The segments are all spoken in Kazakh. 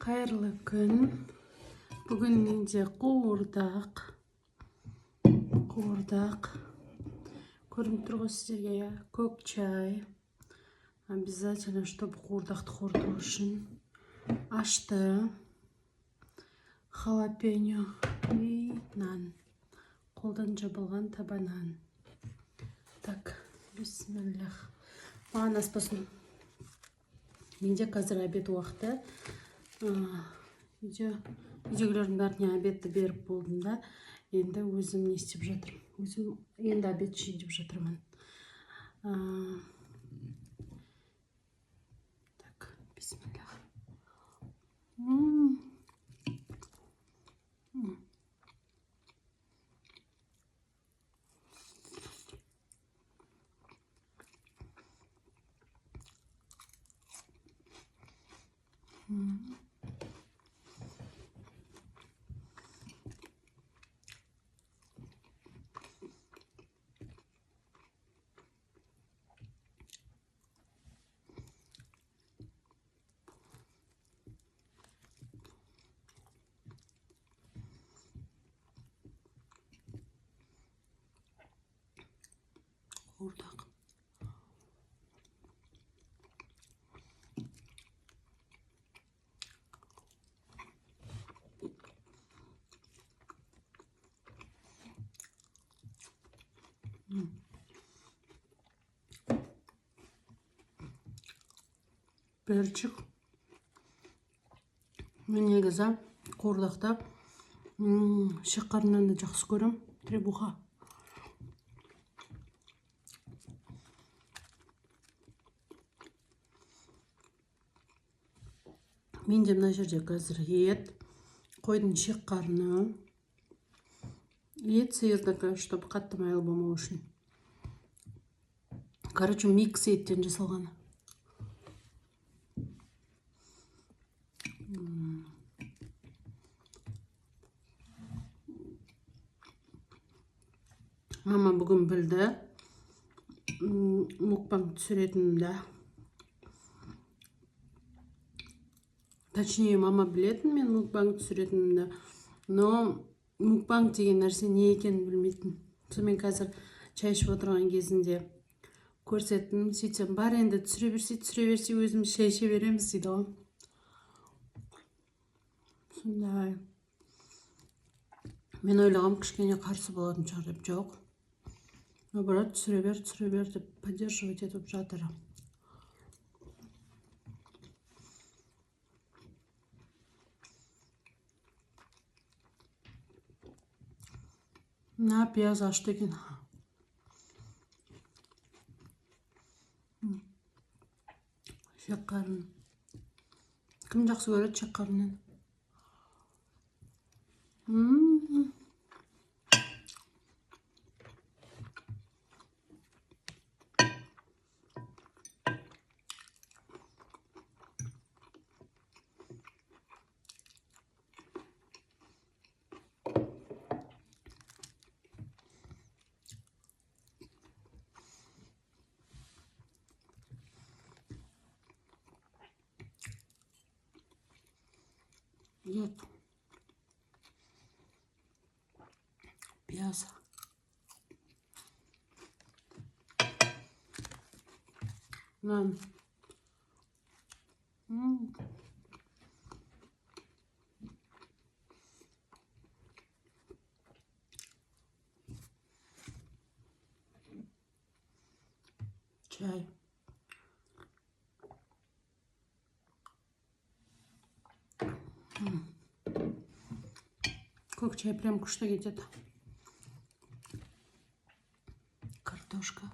Қайырлы күн. Бүгін менде қуырдақ. Көрініп тұр ғой сіздерге, көк чай. Обязательно, чтобы қуырдақты қорыту үшін. Ашты. Халапеньо и нан. Қолдан жабылған таба нан. Так, бисмиллах. Маған аспасын. Менде қазір обед уақыты. Үйдегілердің бәріне обедті беріп болдым да. Енді өзім не істеп жатырмын. Өзім енді обед жейін деп жатырмын. Так, бисмиллах. Қуырдақ. Перчик. Мен негізі қуырдақты шекарынан да жақсы көрем. Требуха. Менде мына жерде қазір ет, қойдың шекарны, ет сиырдікі, чтобы қатты майлы болмау үшін. Короче, микс еттен жасалған. Мама бүгін білді мукбанг түсіретінімді. Точнее, мама білетін мен мукбанг түсіретінімді. Но мукбанг деген нәрсе не екенін білмейтін. Сонымен қазір чай ішіп отырған кезінде көрсеттім. Сөйтсем, бар енді түсіре берсе өзіміз шай іше береміз дейді ғой. Сондай. Мен ойлағам кішкене қарсы болатын шығар деп, жоқ. Наоборот, түсіре бер деп поддерживать етіп жатыр. На, пияз ашты екен. Шекарын. Кім жақсы көреді шекарынан? Ет. Пияз. Нан. Чай. Көк чай прям күшті кетеді. Картошка.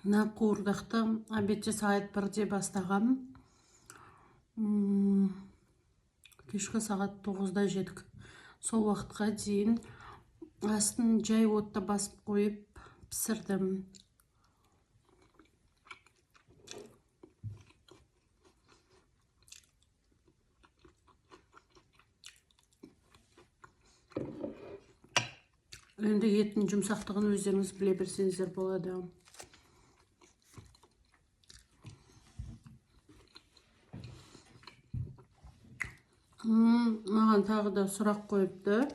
қуырдақты обедте сағат 1-де бастағам. Кешкі сағат 9-да жедік. Сол уақытқа дейін астын жай отта басып қойып пісірдім. Енді еттің жұмсақтығын өздеріңіз біле берсеңіздер болады. Маған тағы да сұрақ қойыпты.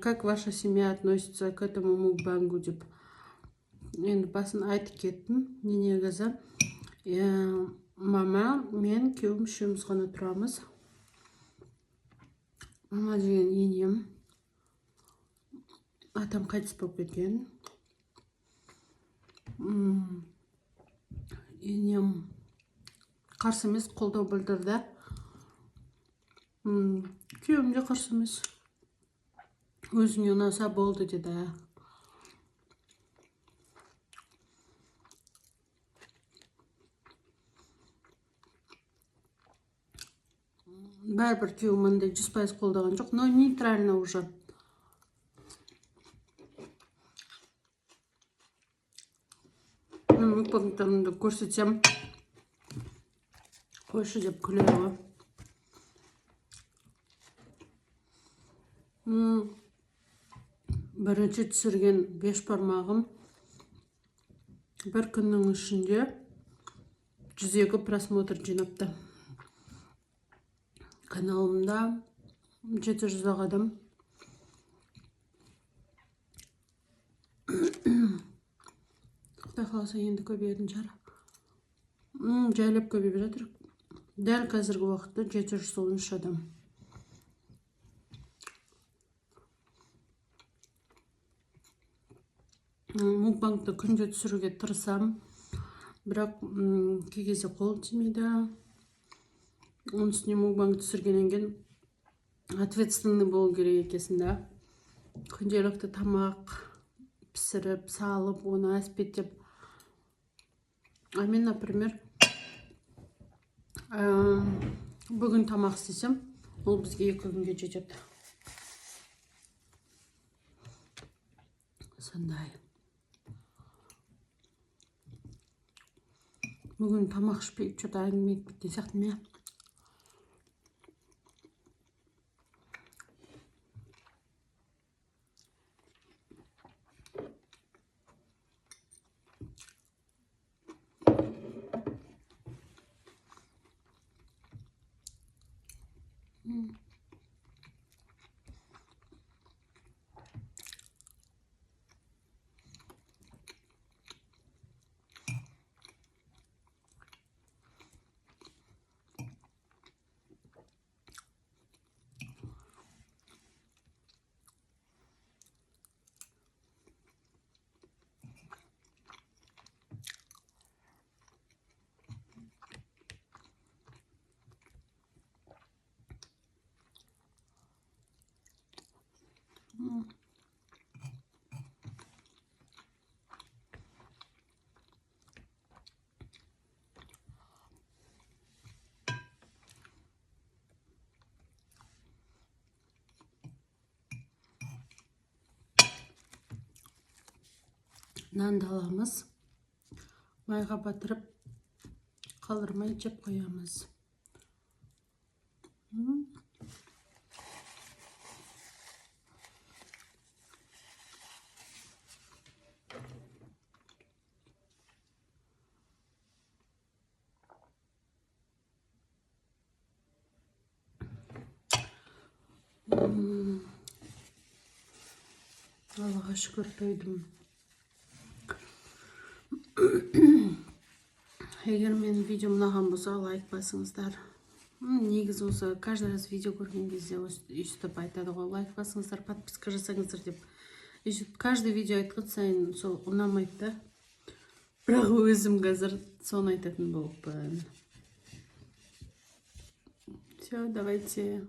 Как ваша семья относится к этому мукбангу деп. Енді басын айтып кеттім. Не негізі мама, мен, күйеуім үшеуміз ғана тұрамыз. Мама деген енем. Атам қайтыс болып кеткен. Енем қарсы емес, қолдау білдірді. Күйеуім де қарсы емес. Өзіңе ұнаса болды деді. Бәрібір күйеуім андай 100% қолдаған жоқ, но нейтрально уже. Мукбангтарымды көрсетсем, қойшы деп күледі. Бірінші түсірген 5 бармағым бір күннің ішінде 102 просмотр жинапты. Каналымда 700 адам. Құдай қаласа енді көбейетін шығар. Жайлап көбейіп жатыр. Дәл қазіргі уақытта 713 адам. Мукбангты күнде түсіруге тырысам, бірақ кей кезде қол тимейді. Оның үстіне мукбанг түсіргеннен кейін ответственный болу керек екесінде. Күнделікті тамақ пісіріп, салып, оны әспеттеп. Мен, например, бүгін тамақ істесем, ол бізге 2 күнге жетеді. Сондай. Бүгін тамақ ішпей, что-то әңгіме кеткен сияқты ме? Нанды аламыз. Майға батырып, қалдырмай жеп қоямыз. Аллаға шүкір тойдым. Егер менің видеом ұнаған болса, лайк басыңыздар. Негізі осы каждый раз видео көрген кезде өстіп айтады ғой, лайк басыңыздар, подписка жасаңыздар деп. Каждый видео айтқан сайын сол ұнамайды. Бірақ өзім қазір соны айтатын болыппын. Все, давайте